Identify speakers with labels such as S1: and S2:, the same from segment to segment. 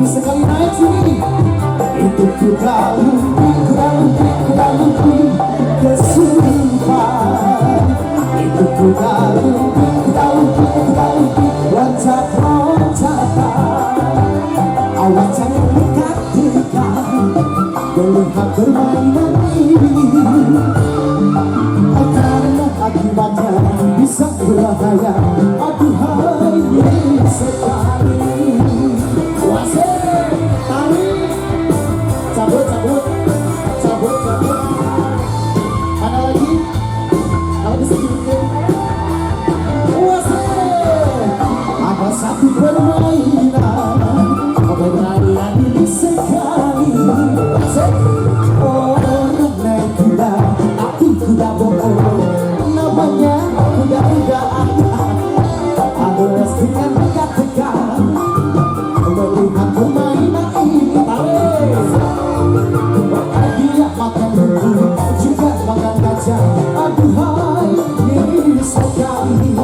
S1: Sekali naik sini itu kudalupi kesurupan itu kudalupi loncat-loncatan awas jangan dekat-dekat melihat permainan ini karena akibatnya bisa berbahaya. Aduhai sekali satu permainan berani sekali. Orang naik kuda tapi kuda bohong, namanya kuda-kudaan. Harus dengan dekat-dekat melihat permainan ini. Dia makan buku juga makan gajah. Aduhai ini sekali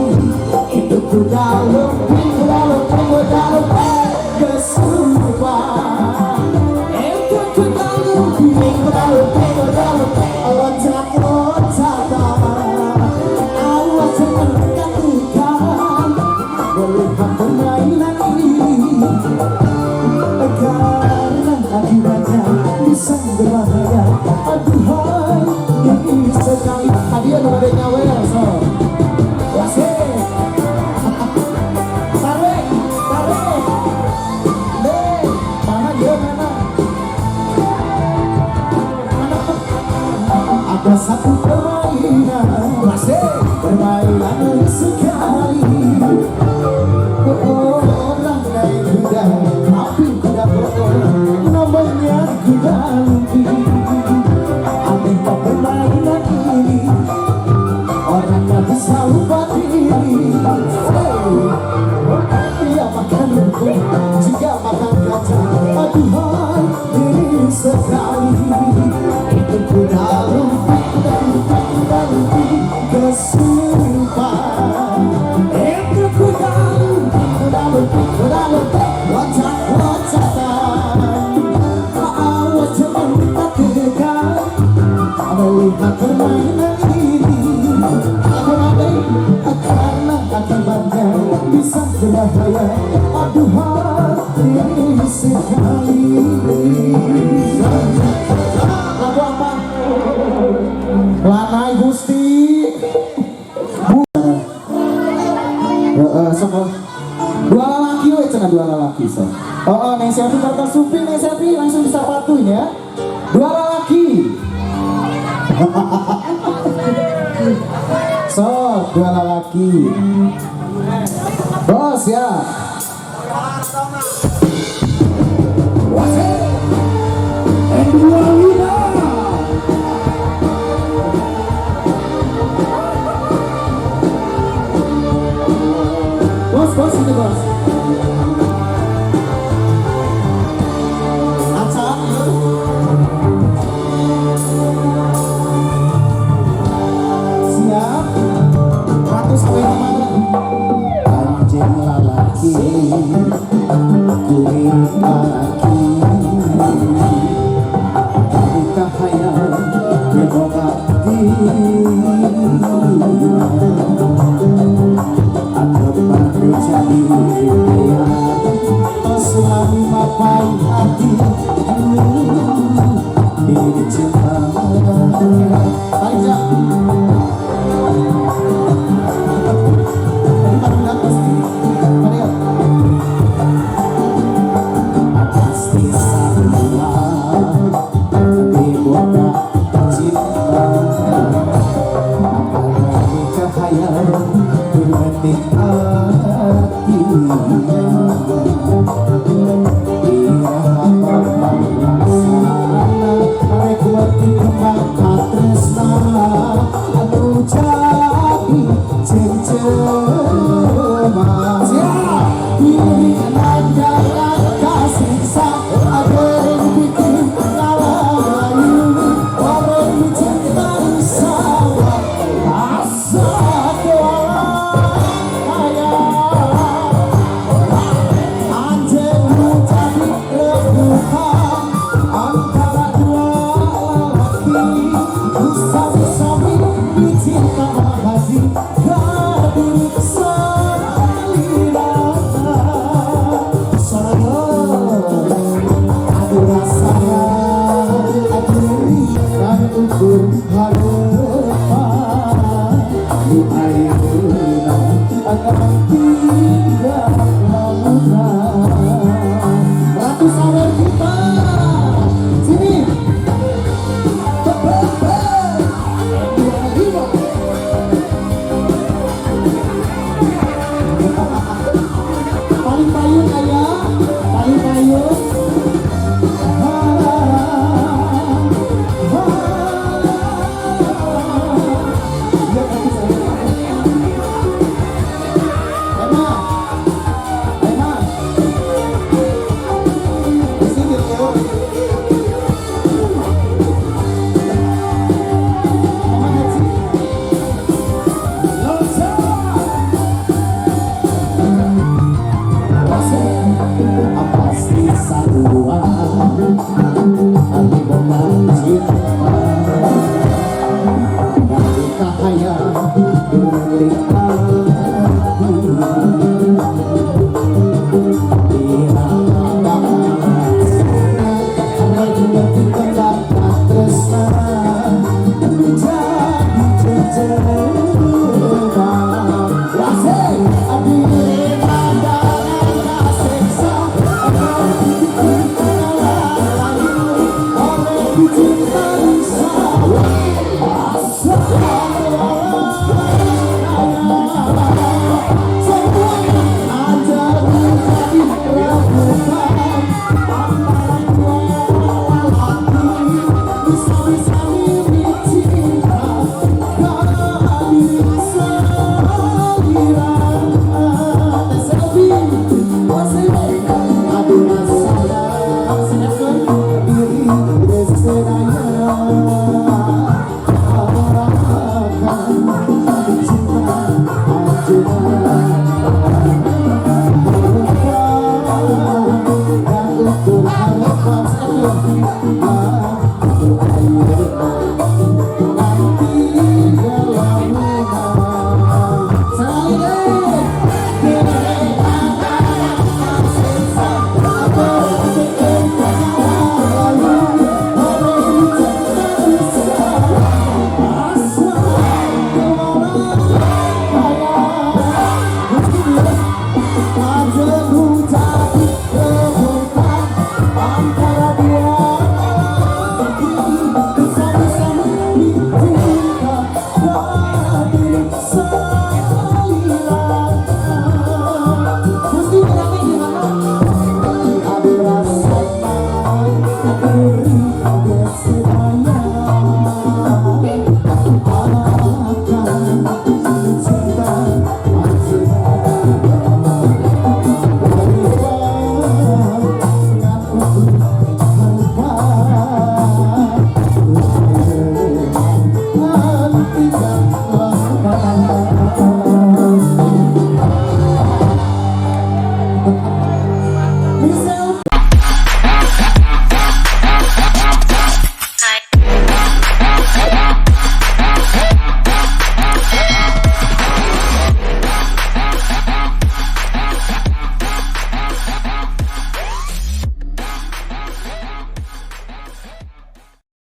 S1: itu kuda lumping kesurupan itu kudalupi loncat-loncatan awas jangan dekat-dekat melihat permainan ini karena akibatnya bisa berbahaya. Aduhai ini sekali hadiah kepada nyawa so wasih. Ada satu permainan bermainan sekali. Orang naik kuda tapi kuda bohong, namanya kuda lumping. Aneh permainan ini orang gak bisa lupa diri. Dia makan rumput juga makan kacang. Aduhai ini sekali itu kuda lumping kesurupan itu kudalupi loncat-loncatan awas jangan dekat-dekat melihat permainan ini. Karena akibatnya bisa berbahaya. Aduhai ini sekali. Lagu apa? Lanai Gusti dua lalaki we cenah dua lalaki so. Neng Selfie kartu supi, Neng Selfie langsung bisa patuin ya. Dua lalaki. So, dua lalaki. Bos ya. Wasih.